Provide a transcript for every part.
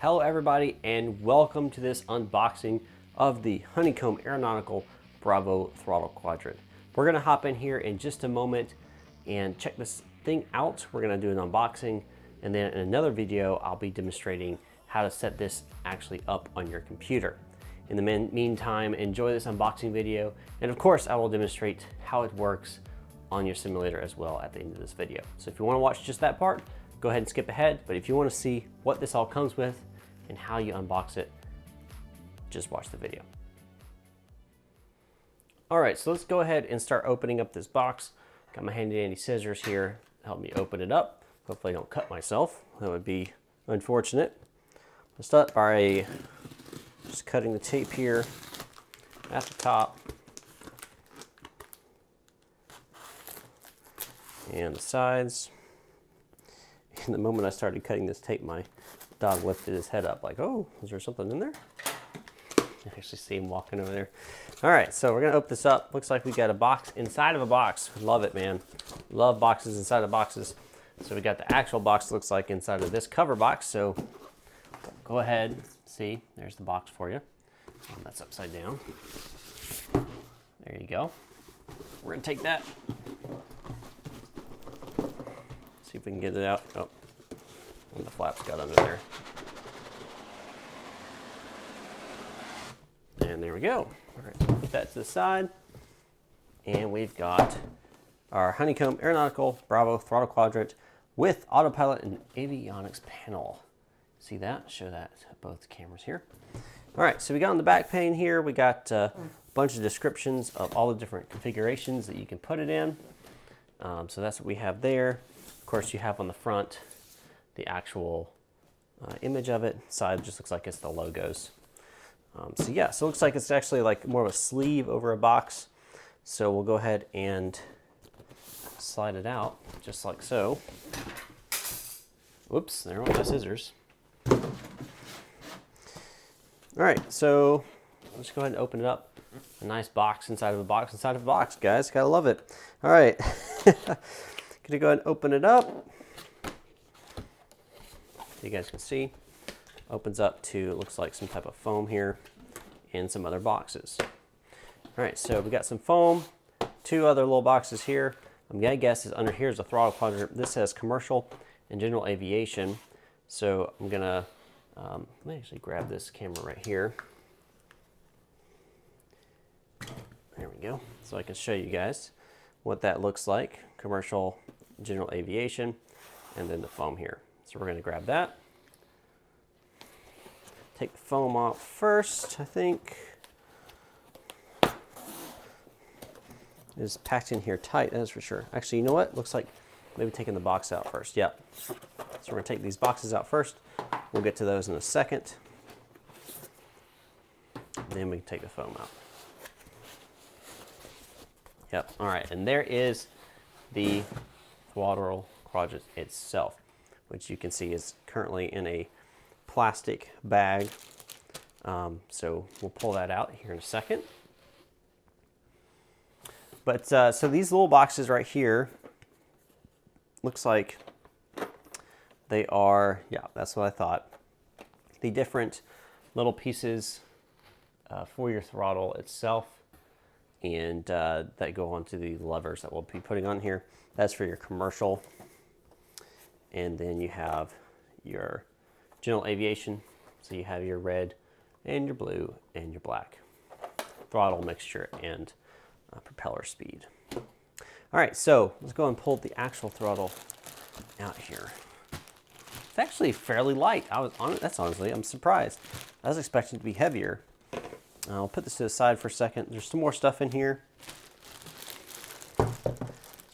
Hello everybody and welcome to this unboxing of the Honeycomb Aeronautical Bravo Throttle Quadrant. We're going to hop in here in just a moment and check this thing out. We're going to do an unboxing, and then in another video I'll be demonstrating how to set this actually up on your computer. In the meantime, enjoy this unboxing video, and of course I will demonstrate how it works on your simulator as well at the end of this video. So if you want to watch just that part, go ahead and skip ahead, but if you want to see what this all comes with and how you unbox it, just watch the video. All right, so let's go ahead and start opening up this box. Got my handy dandy scissors here to help me open it up. Hopefully I don't cut myself. That would be unfortunate. I'll start by just cutting the tape here at the top and the sides. And the moment I started cutting this tape, my dog lifted his head up like, oh, is there something in there? I actually see him walking over there. All right, so we're gonna open this up. Looks like we got a box inside of a box. Love it, man. Love boxes inside of boxes. So we got the actual box, looks like, inside of this cover box. So go ahead, see, there's the box for you. That's upside down. There you go. We're gonna take that. See if we can get it out. Oh, and the flaps got under there. And there we go. All right, put that to the side. And we've got our Honeycomb Aeronautical Bravo Throttle Quadrant with autopilot and avionics panel. See that? Show that to both cameras here. All right, so we got on the back pane here, we got a bunch of descriptions of all the different configurations that you can put it in. So that's what we have there. Of course, you have on the front the actual image of it. Side just looks like it's the logos. So yeah, so it looks like it's actually like more of a sleeve over a box. So we'll go ahead and slide it out just like so. Whoops, there went my scissors. All right, so let's go ahead and open it up. A nice box inside of a box inside of a box, guys. Gotta love it. All right, gonna go ahead and open it up. You guys can see, opens up to, it looks like some type of foam here and some other boxes. All right, so we got some foam, two other little boxes here. I'm gonna guess is under here is a throttle quadrant. This says commercial and general aviation. So I'm gonna, let me actually grab this camera right here. There we go. So I can show you guys what that looks like. Commercial, general aviation, and then the foam here. So we're gonna grab that. Take the foam off first, I think. It's packed in here tight, that's for sure. Actually, you know what? Looks like maybe taking the box out first. Yep. So we're gonna take these boxes out first. We'll get to those in a second. Then we can take the foam out. Yep, all right, and there is the throttle quadrant itself, which you can see is currently in a plastic bag. So we'll pull that out here in a second. But so these little boxes right here, looks like they are, yeah, that's what I thought. The different little pieces for your throttle itself, and that go onto the levers that we'll be putting on here. That's for your commercial. And then you have your general aviation. So you have your red and your blue and your black throttle mixture and propeller speed. All right, so let's go and pull the actual throttle out here. It's actually fairly light. That's honestly, I'm surprised. I was expecting it to be heavier. I'll put this to the side for a second. There's some more stuff in here.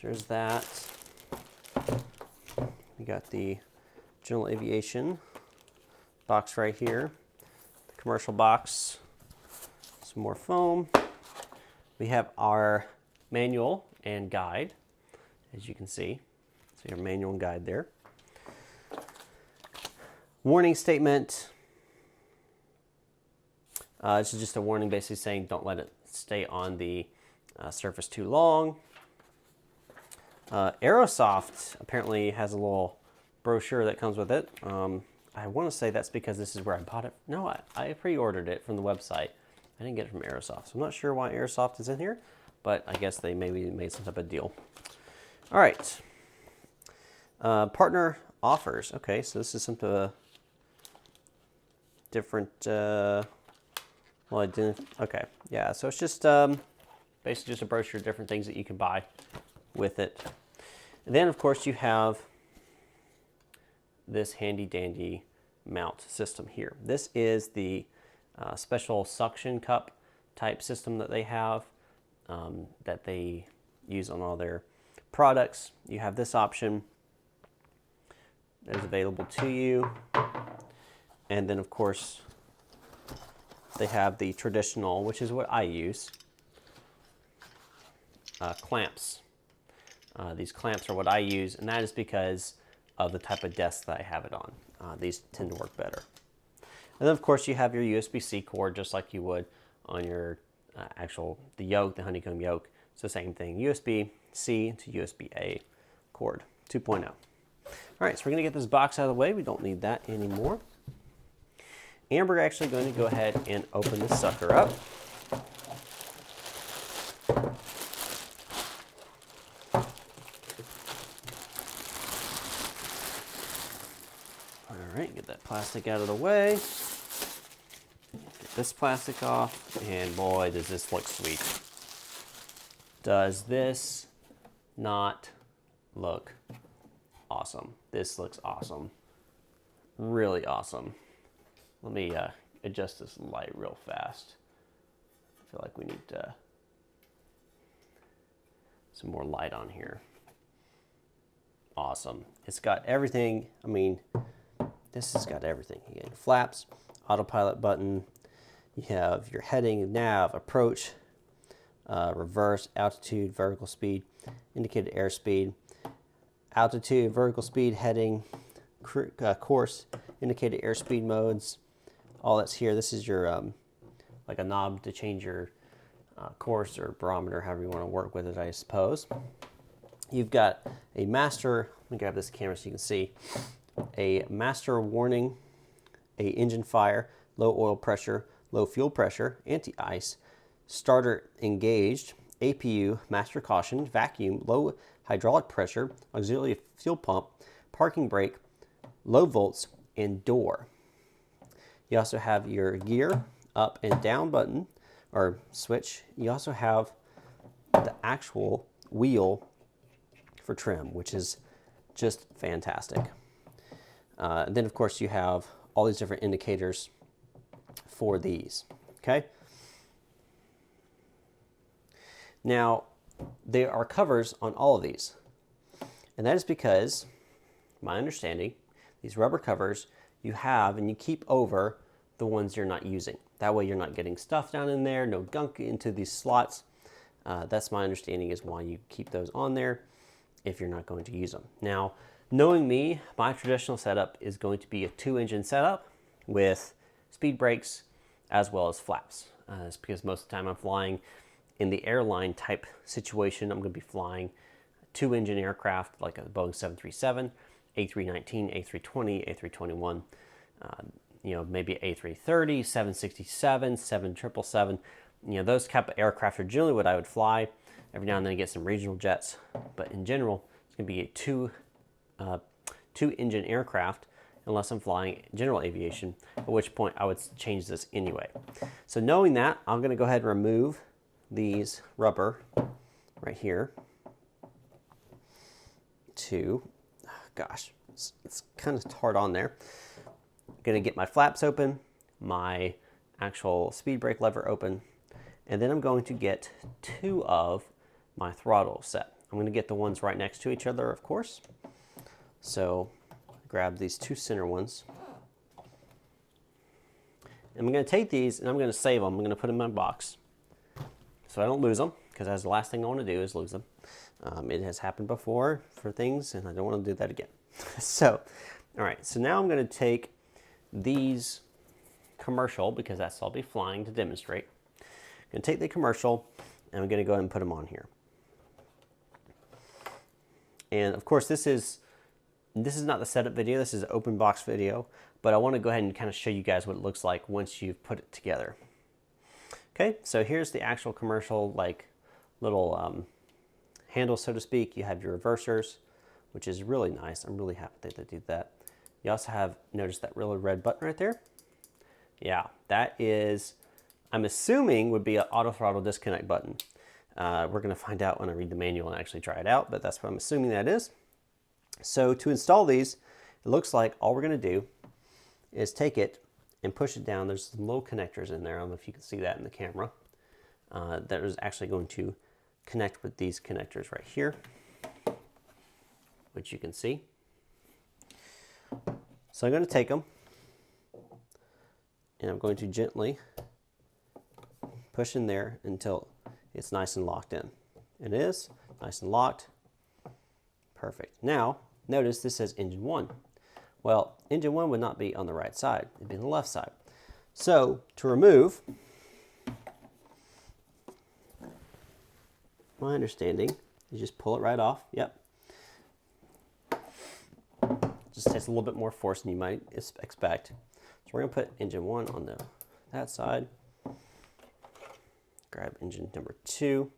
There's that. We got the general aviation box right here. The commercial box. Some more foam. We have our manual and guide, as you can see. So your manual and guide there. Warning statement. This is just a warning basically saying don't let it stay on the surface too long. Aerosoft apparently has a little brochure that comes with it. I want to say that's because this is where I bought it. No, I pre-ordered it from the website. I didn't get it from Aerosoft. So I'm not sure why Aerosoft is in here, but I guess they maybe made some type of deal. All right. Partner offers. Okay, so this is some different, well, I didn't, okay. Yeah, so it's just basically just a brochure of different things that you can buy with it. And then, of course, you have this handy dandy mount system here. This is the special suction cup type system that they have, that they use on all their products. You have this option that is available to you. And then, of course, they have the traditional, which is what I use, clamps. These clamps are what I use, and that is because of the type of desk that I have it on. These tend to work better. And then, of course, you have your USB-C cord, just like you would on your the yoke, the Honeycomb yoke. It's the same thing, USB-C to USB-A cord 2.0. All right, so we're gonna get this box out of the way. We don't need that anymore. And we're actually going to go ahead and open this sucker up. All right, get that plastic out of the way. Get this plastic off, and boy, does this look sweet. Does this not look awesome? This looks awesome. Really awesome. Let me adjust this light real fast. I feel like we need some more light on here. Awesome. It's got everything. I mean, this has got everything. You got your flaps, autopilot button. You have your heading, nav, approach, reverse, altitude, vertical speed, indicated airspeed, altitude, vertical speed, heading, course, indicated airspeed modes. All that's here. This is your like a knob to change your course or barometer, however you want to work with it, I suppose. You've got a master. Let me grab this camera so you can see. A master warning, a engine fire, low oil pressure, low fuel pressure, anti-ice, starter engaged, APU, master caution, vacuum, low hydraulic pressure, auxiliary fuel pump, parking brake, low volts, and door. You also have your gear up and down button or switch. You also have the actual wheel for trim, which is just fantastic. Then, of course, you have all these different indicators for these, okay? Now, there are covers on all of these, and that is because, my understanding, these rubber covers you have and you keep over the ones you're not using. That way you're not getting stuff down in there, no gunk into these slots. That's my understanding is why you keep those on there if you're not going to use them. Now, knowing me, my traditional setup is going to be a 2-engine setup with speed brakes as well as flaps. It's because most of the time I'm flying in the airline type situation. I'm going to be flying 2-engine aircraft like a Boeing 737, A319, A320, A321, maybe A330, 767, 777. Those type of aircraft are generally what I would fly. Every now and then I get some regional jets, but in general, it's going to be a 2-engine aircraft unless I'm flying general aviation, at which point I would change this anyway. So knowing that, I'm going to go ahead and remove these rubber right here it's kind of hard on there. I'm going to get my flaps open, my actual speed brake lever open, and then I'm going to get 2 of my throttle set. I'm going to get the ones right next to each other, of course. So grab these 2 center ones. And I'm going to take these and I'm going to save them. I'm going to put them in my box so I don't lose them, because that's the last thing I want to do is lose them. It has happened before for things, and I don't want to do that again. So, all right, so now I'm going to take these commercial, because that's what I'll be flying to demonstrate. I'm going to take the commercial, and I'm going to go ahead and put them on here. And of course, this is not the setup video. This is an open box video. but I want to go ahead and kind of show you guys what it looks like once you've put it together. Okay, so here's the actual commercial, like little handle, so to speak. You have your reversers, which is really nice. I'm really happy that they did that. You also have, notice that really red button right there? Yeah, that is, I'm assuming would be an auto throttle disconnect button. We're gonna find out when I read the manual and actually try it out, but that's what I'm assuming that is. So to install these, it looks like all we're gonna do is take it and push it down. There's some little connectors in there. I don't know if you can see that in the camera. That is actually going to connect with these connectors right here, which you can see. So I'm going to take them and I'm going to gently push in there until it's nice and locked in. It is nice and locked. Perfect. Now, notice this says engine 1. Well, engine 1 would not be on the right side. It'd be on the left side. So to remove, my understanding, you just pull it right off. Yep. Just takes a little bit more force than you might expect. So we're going to put engine 1 on that side. Grab engine number 2.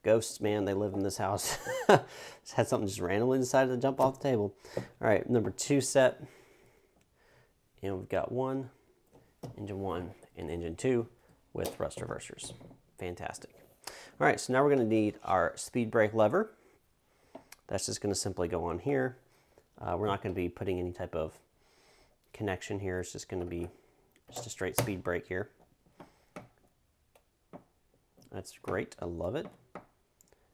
Ghosts, man, they live in this house. Just had something just randomly decided to jump off the table. All right, number 2 set. And we've got engine 1 and engine 2 with thrust reversers. Fantastic. All right, so now we're going to need our speed brake lever. That's just going to simply go on here. We're not going to be putting any type of connection here. It's just going to be just a straight speed brake here. That's great. I love it.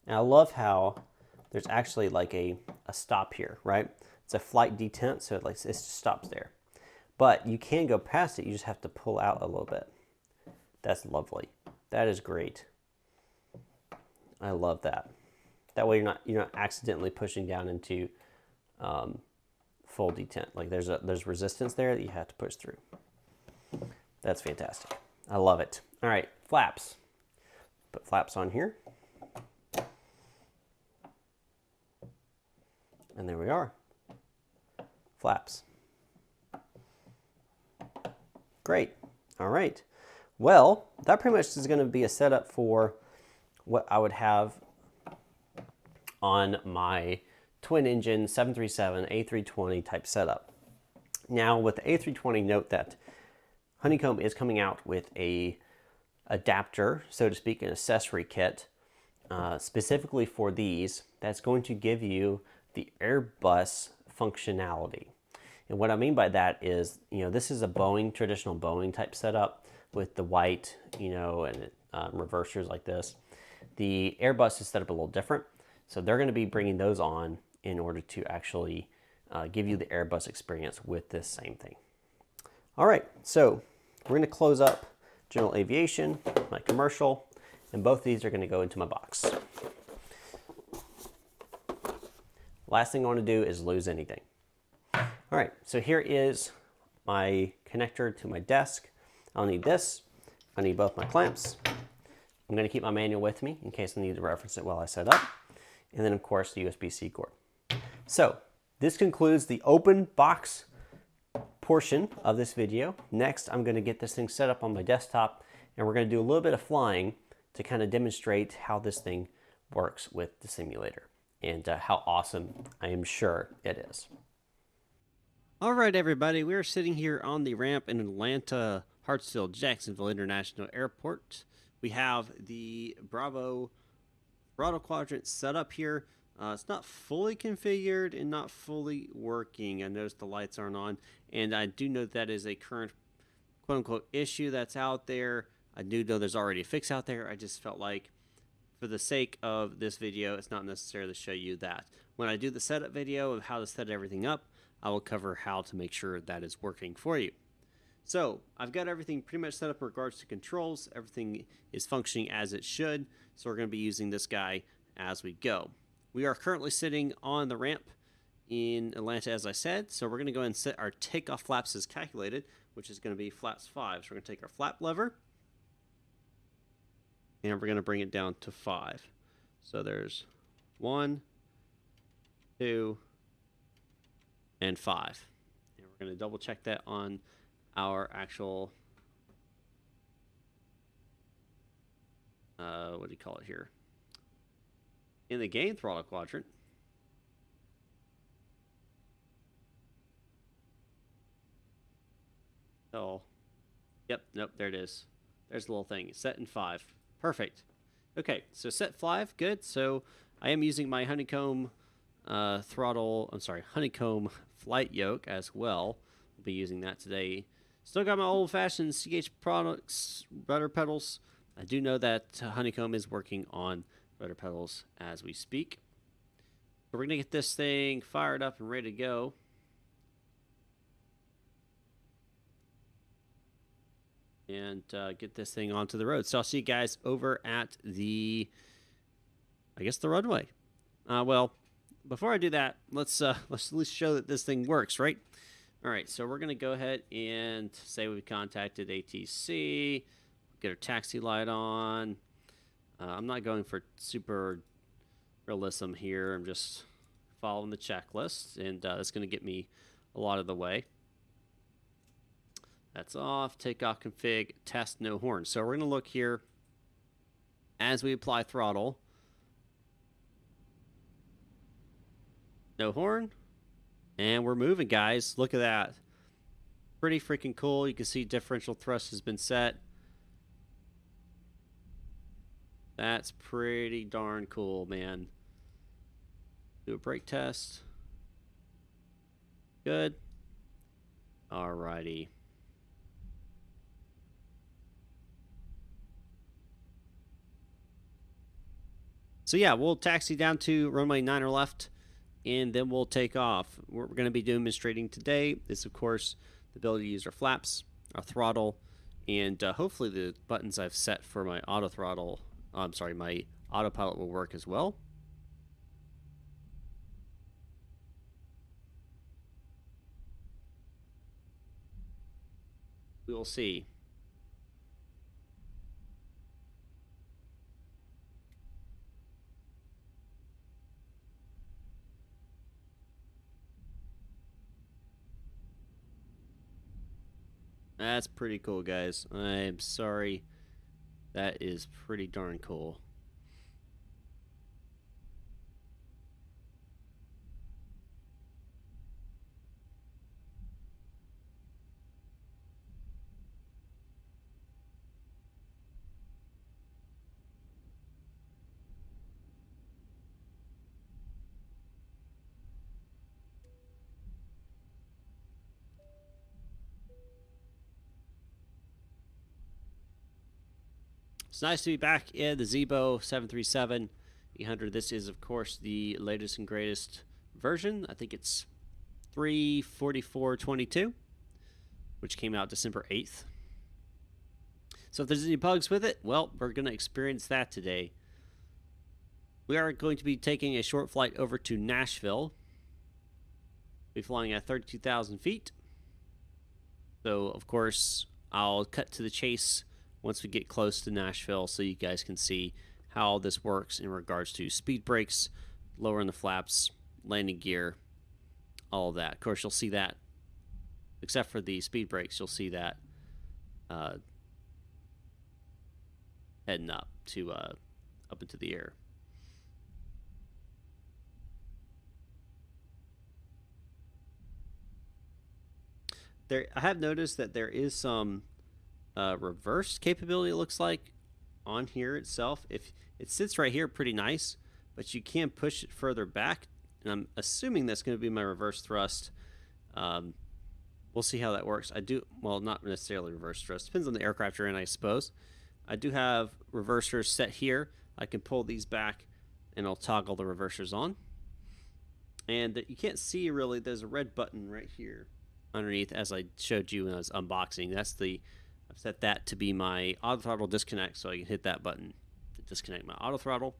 And I love how there's actually like a stop here, right? It's a flight detent, so it just stops there. But you can go past it. You just have to pull out a little bit. That's lovely. That is great. I love that. That way you're not accidentally pushing down into full detent. Like there's resistance there that you have to push through. That's fantastic. I love it. All right, flaps. Put flaps on here. And there we are. Flaps. Great. All right. Well, that pretty much is going to be a setup for what I would have on my twin engine 737 A320 type setup. Now with the A320, note that Honeycomb is coming out with a adapter, so to speak, an accessory kit specifically for these that's going to give you the Airbus functionality. And what I mean by that is, this is a traditional Boeing type setup with the white, and reversers like this. The Airbus is set up a little different. So they're going to be bringing those on in order to actually give you the Airbus experience with this same thing. All right, so we're going to close up general aviation, my commercial, and both of these are going to go into my box. Last thing I want to do is lose anything. All right, so here is my connector to my desk. I'll need this. I need both my clamps. I'm going to keep my manual with me in case I need to reference it while I set up. And then, of course, the USB-C cord. So this concludes the open box portion of this video. Next, I'm going to get this thing set up on my desktop, and we're going to do a little bit of flying to kind of demonstrate how this thing works with the simulator and how awesome I am sure it is. All right, everybody, we're sitting here on the ramp in Atlanta, Hartsfield-Jacksonville International Airport. We have the Bravo Throttle Quadrant set up here. It's not fully configured and not fully working. I noticed the lights aren't on, and I do know that is a current quote-unquote issue that's out there. I do know there's already a fix out there. I just felt like for the sake of this video, it's not necessary to show you that. When I do the setup video of how to set everything up, I will cover how to make sure that is working for you. So I've got everything pretty much set up in regards to controls. Everything is functioning as it should. So we're going to be using this guy as we go. We are currently sitting on the ramp in Atlanta, as I said. So we're going to go ahead and set our takeoff flaps as calculated, which is going to be flaps 5. So we're going to take our flap lever, and we're going to bring it down to 5. So there's 1, 2, and 5. And we're going to double check that on our actual, what do you call it here? In the game throttle quadrant. Oh, yep, nope, there it is. There's the little thing. Set in 5. Perfect. Okay, so set 5, good. So I am using my Honeycomb Honeycomb flight yoke as well. I'll be using that today. Still got my old-fashioned CH Products rudder pedals. I do know that Honeycomb is working on rudder pedals as we speak. So we're going to get this thing fired up and ready to go. And get this thing onto the road. So I'll see you guys over at the, I guess, the runway. Well, before I do that, let's at least show that this thing works, right? All right, so we're going to go ahead and say we've contacted ATC, get our taxi light on. I'm not going for super realism here. I'm just following the checklist, and that's going to get me a lot of the way. That's off. Takeoff config. Test no horn. So we're going to look here as we apply throttle. No horn. And we're moving, guys. Look at that. Pretty freaking cool. You can see differential thrust has been set. That's pretty darn cool, man. Do a brake test. Good. Alrighty. So yeah, we'll taxi down to runway 9 or left, and then we'll take off. What we're going to be demonstrating today is, of course, the ability to use our flaps, our throttle, and hopefully the buttons I've set for my auto throttle, my autopilot will work as well. We will see. That's pretty cool, guys. I'm sorry. That is pretty darn cool. It's nice to be back in the Zibo 737-800. This is, of course, the latest and greatest version. I think it's 34422, which came out December 8th. So if there's any bugs with it, well, we're going to experience that today. We are going to be taking a short flight over to Nashville. We'll be flying at 32,000 feet. So, of course, I'll cut to the chase once we get close to Nashville so you guys can see how this works in regards to speed brakes, lowering the flaps, landing gear, all of that. Of course, you'll see that, except for the speed brakes, you'll see that heading up to up into the air. I have noticed that there is some reverse capability, it looks like, on here itself. If it sits right here pretty nice, but you can push it further back, and I'm assuming that's going to be my reverse thrust. We'll see how that works. Well, not necessarily reverse thrust, depends on the aircraft you're in, I suppose. I do have reversers set here. I can pull these back and I'll toggle the reversers on, and you can't see really, there's a red button right here underneath, as I showed you when I was unboxing. I've set that to be my auto throttle disconnect, so I can hit that button to disconnect my auto throttle.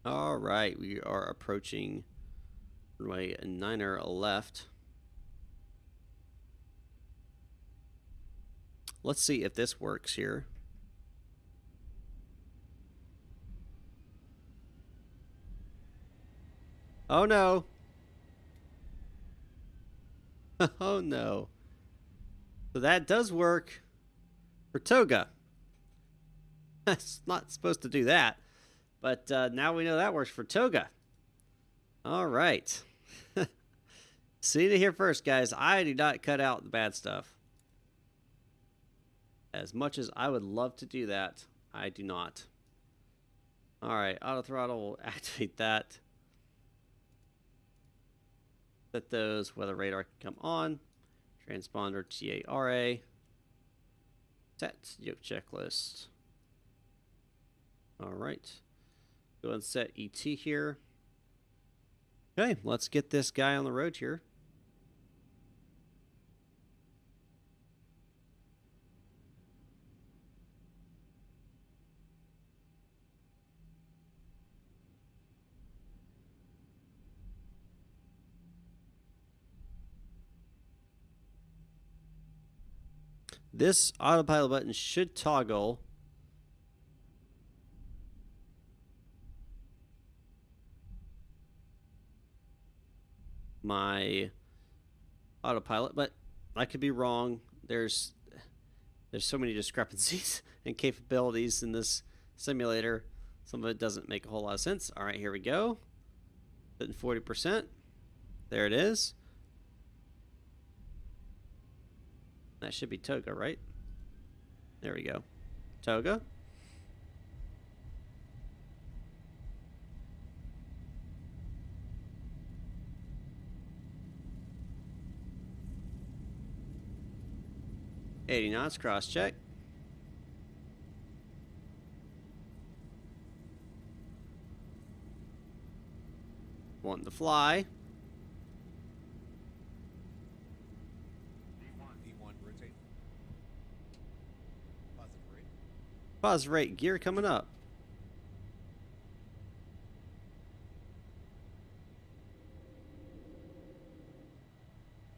All right, we are approaching runway 9er left. Let's see if this works here. Oh no. Oh no. So that does work for Toga. It's not supposed to do that, but now we know that works for Toga. All right. See it here first, guys. I do not cut out the bad stuff. As much as I would love to do that, I do not. All right, auto throttle will activate that. Set those weather radar can come on. Transponder TARA. Set yoke checklist. All right. Go and set ET here. Okay, let's get this guy on the road here. This autopilot button should toggle my autopilot, but I could be wrong. There's so many discrepancies and capabilities in this simulator. Some of it doesn't make a whole lot of sense. All right, here we go. Setting 40%. There it is. That should be Toga, right? There we go. Toga. $80 knots, cross check. Wanting to fly. V1, rotate. Positive rate. Positive rate, gear coming up.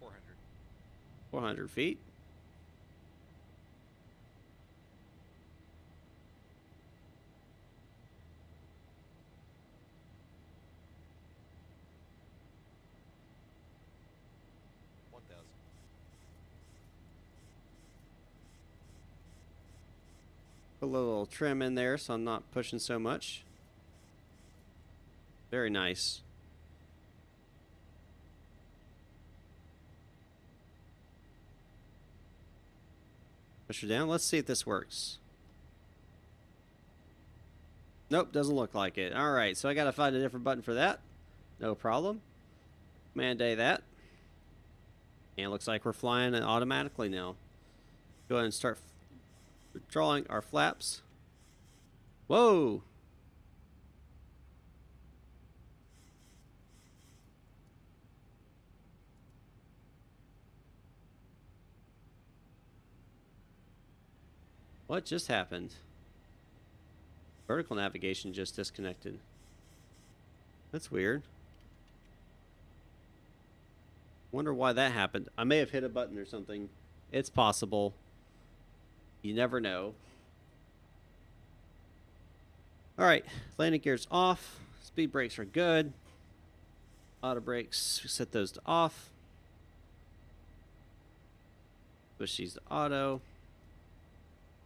400. 400 feet. Put a little trim in there so I'm not pushing so much. Very nice. Push her down. Let's see if this works. Nope, doesn't look like it. All right, so I got to find a different button for that. No problem. Command A that. And it looks like we're flying automatically now. Go ahead and start drawing our flaps. Whoa! What just happened? Vertical navigation just disconnected. That's weird. Wonder why that happened. I may have hit a button or something. It's possible. You never know. Alright, landing gear's off. Speed brakes are good. Auto brakes, set those to off. Push these to auto.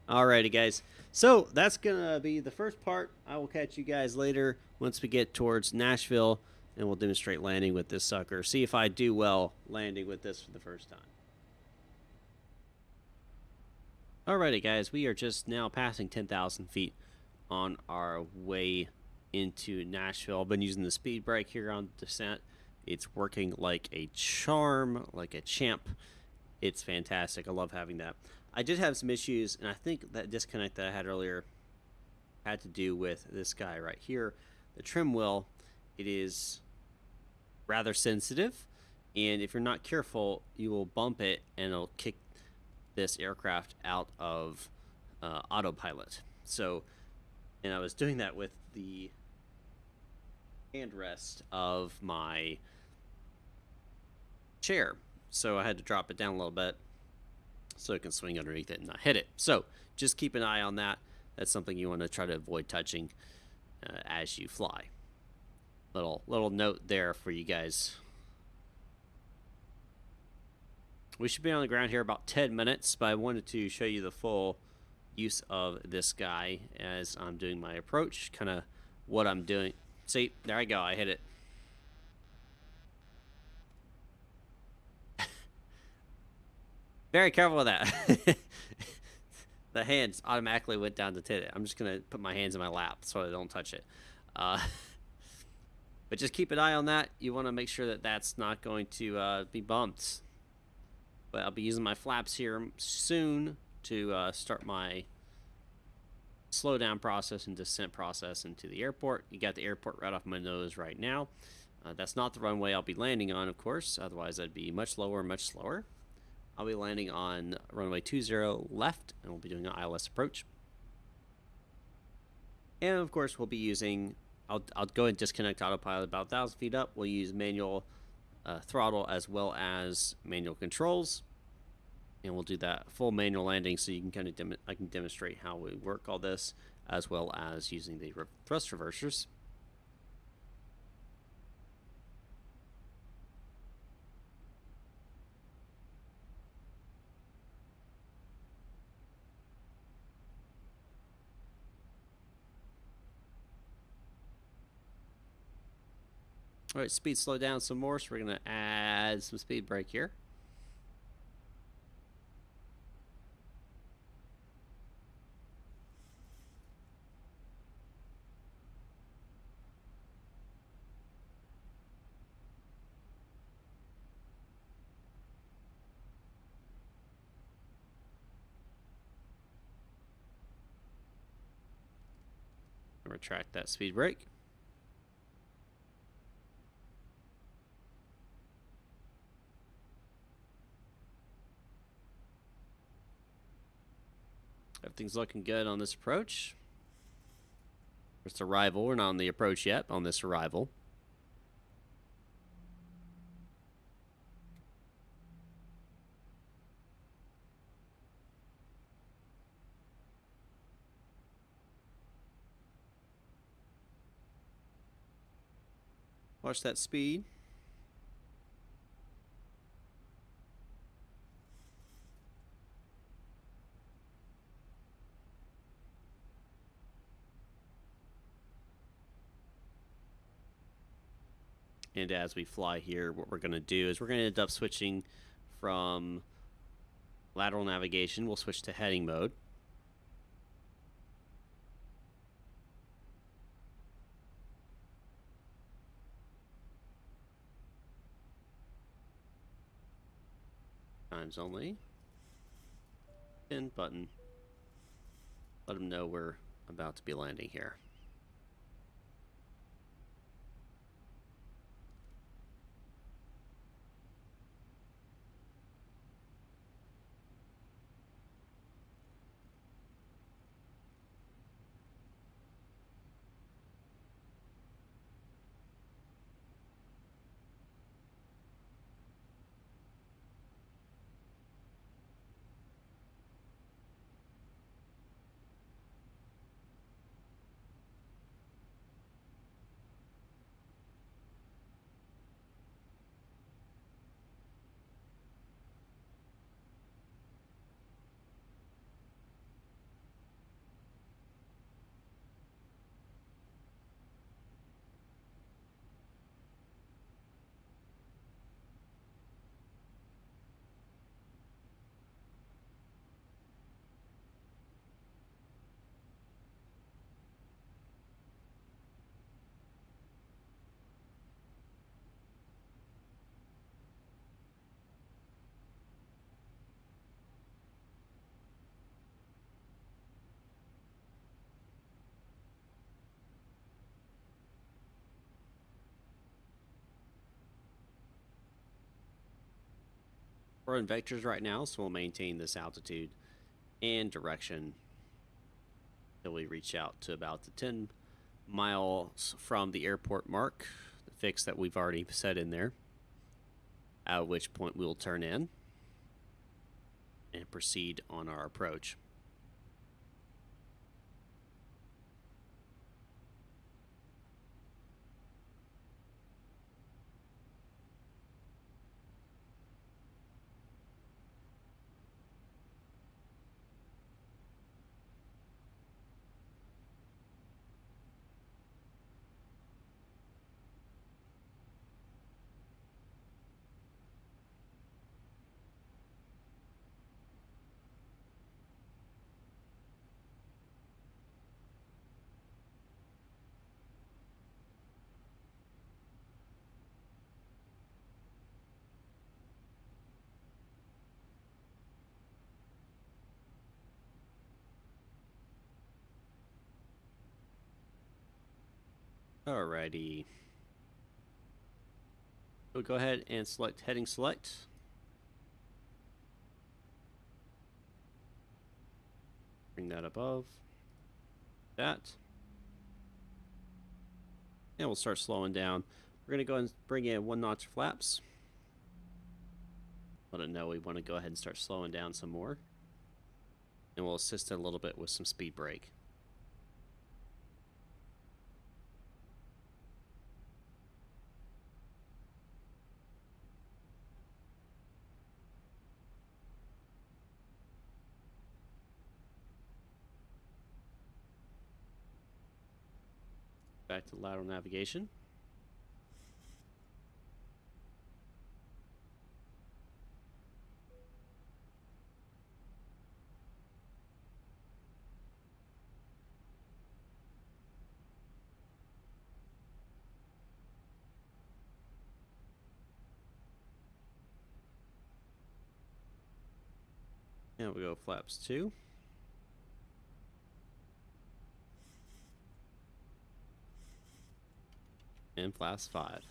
Alrighty, guys. So that's gonna be the first part. I will catch you guys later once we get towards Nashville, and we'll demonstrate landing with this sucker. See if I do well landing with this for the first time. Alrighty, guys. We are just now passing 10,000 feet on our way into Nashville. I've been using the speed brake here on descent. It's working like a charm, like a champ. It's fantastic. I love having that. I did have some issues, and I think that disconnect that I had earlier had to do with this guy right here. The trim wheel, it is rather sensitive, and if you're not careful, you will bump it, and it'll kick this aircraft out of autopilot. So, and I was doing that with the handrest of my chair. So I had to drop it down a little bit so it can swing underneath it and not hit it. So just keep an eye on that. That's something you want to try to avoid touching as you fly. Little note there for you guys. We should be on the ground here about 10 minutes, but I wanted to show you the full use of this guy as I'm doing my approach, kind of what I'm doing. See, there I go, I hit it. Very careful with that. The hands automatically went down to hit it. I'm just going to put my hands in my lap so I don't touch it. But just keep an eye on that. You want to make sure that that's not going to be bumped. But I'll be using my flaps here soon to start my slow down process and descent process into the airport. You got the airport right off my nose right now. That's not the runway I'll be landing on, of course. Otherwise, I'd be much lower, much slower. I'll be landing on runway 20 left, and we'll be doing an ILS approach. And of course, we'll be using, I'll go and disconnect autopilot about 1,000 feet up. We'll use manual throttle as well as manual controls. And we'll do that full manual landing so you can kind of I can demonstrate how we work all this, as well as using the thrust reversers. All right, speed slow down some more, so we're going to add some speed brake here. Retract that speed brake. Everything's looking good on this approach. It's arrival. We're not on the approach yet on this arrival. Watch that speed. And as we fly here, what we're going to do is we're going to end up switching from lateral navigation. We'll switch to heading mode. Times only. Pin button. Let them know we're about to be landing here. We're in vectors right now, so we'll maintain this altitude and direction until we reach out to about the 10 miles from the airport mark, the fix that we've already set in there, at which point we'll turn in and proceed on our approach. Alrighty. We'll go ahead and select heading select. Bring that above that. And we'll start slowing down. We're going to go and bring in 1 notch flaps. Let it know we want to go ahead and start slowing down some more. And we'll assist it a little bit with some speed brake. Back to lateral navigation. And we'll go flaps 2. And flaps 5.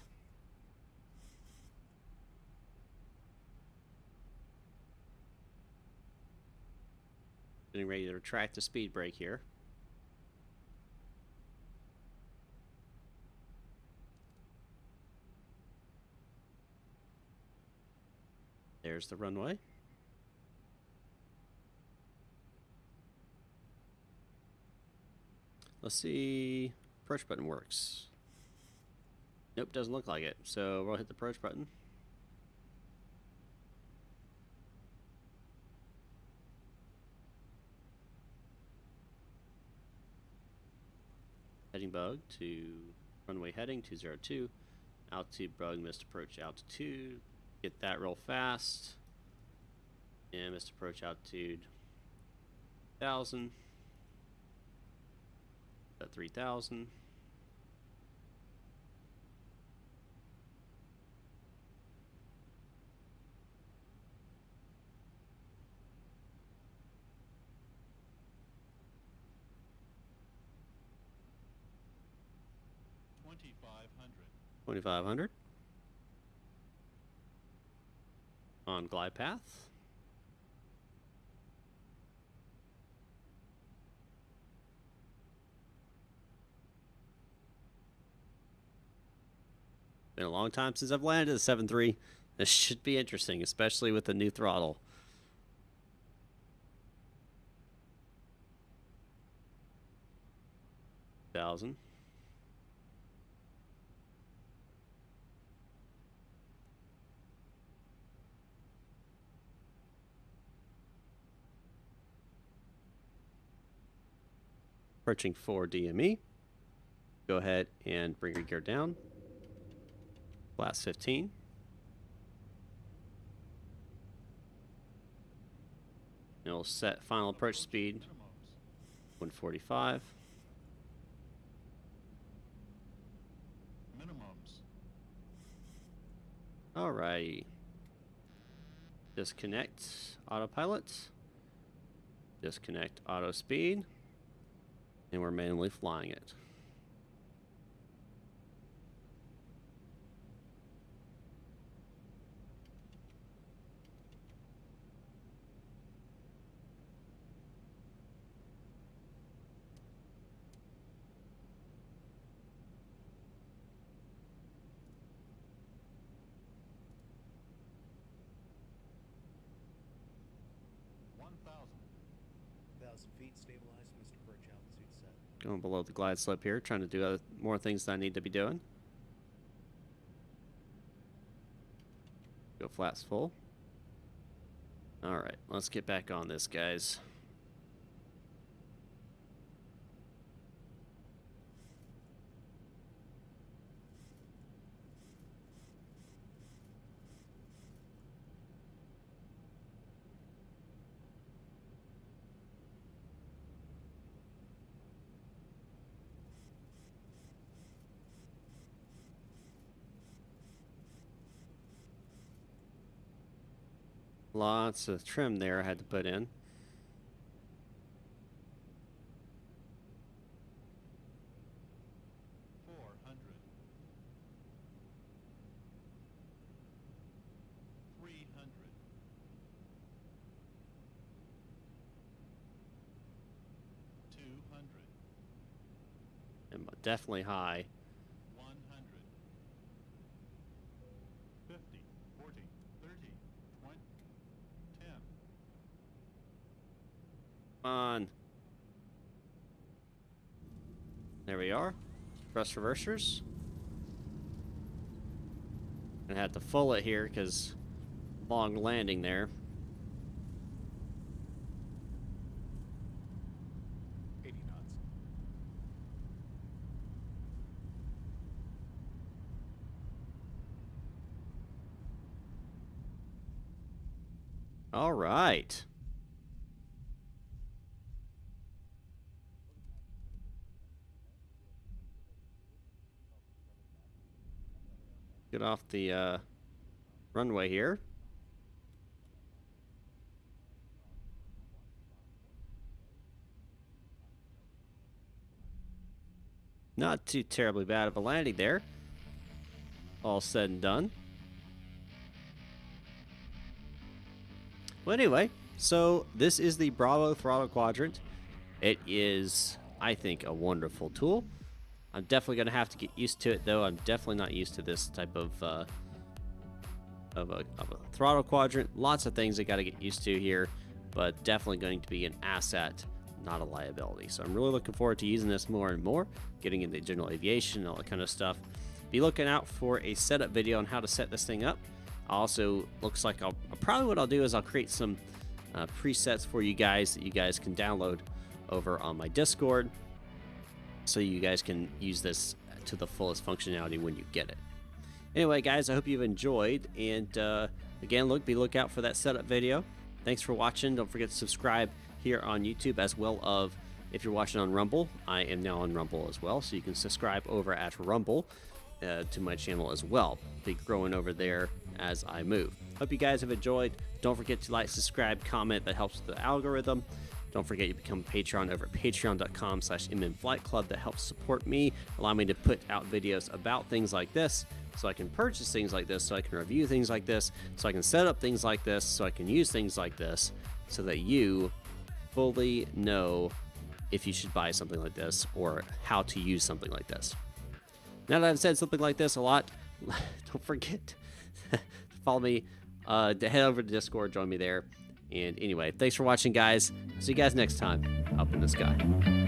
Getting ready to retract the speed brake here. There's the runway. Let's see. Approach button works. Nope, doesn't look like it. So we'll hit the approach button. Heading bug to runway heading 202. Altitude bug, missed approach altitude. Get that real fast. And missed approach altitude 1,000. At 3,000. $2,500 on glide path. Been a long time since I've landed a 7.3. This should be interesting, especially with the new throttle. $1,000. Approaching 4 DME. Go ahead and bring your gear down. Blast 15. And we'll set final approach speed 145. Alrighty. Disconnect autopilot. Disconnect auto speed. And we're manually flying it. 2,000 feet, stabilized, Mr. Perch, altitude set. Going below the glide slope here, trying to do more things that I need to be doing. Go flaps full. Alright, let's get back on this, guys. Lots of trim there I had to put in. And definitely high. 100, 50, 40, 30, 20, 10. Come on. There we are. Thrust reversers. Gonna have to full it here because long landing there. 80 knots. All right. Get off the runway here. Not too terribly bad of a landing there. All said and done. Well, anyway, so this is the Bravo Throttle Quadrant. It is, I think, a wonderful tool. I'm definitely going to have to get used to it, though. I'm definitely not used to this type of a throttle quadrant. Lots of things I got to get used to here, but definitely going to be an asset, not a liability. So I'm really looking forward to using this more and more, getting into general aviation and all that kind of stuff. Be looking out for a setup video on how to set this thing up. Also, looks like probably what I'll do is I'll create some presets for you guys that you guys can download over on my Discord, so you guys can use this to the fullest functionality when you get it. Anyway, guys, I hope you've enjoyed, and again, be lookout for that setup video. Thanks for watching. Don't forget to subscribe here on YouTube, as well as if you're watching on Rumble. I am now on Rumble as well, so you can subscribe over at Rumble to my channel as well. Be growing over there as I move. Hope you guys have enjoyed. Don't forget to like, subscribe, comment. That helps with the algorithm. Don't forget you become a Patreon over at patreon.com/mmflightclub. That helps support me, allow me to put out videos about things like this, so I can purchase things like this, so I can review things like this, so I can set up things like this, so I can use things like this, so that you fully know if you should buy something like this or how to use something like this. Now that I've said something like this a lot, don't forget to follow me, to head over to Discord, join me there. And anyway, thanks for watching, guys. See you guys next time up in the sky.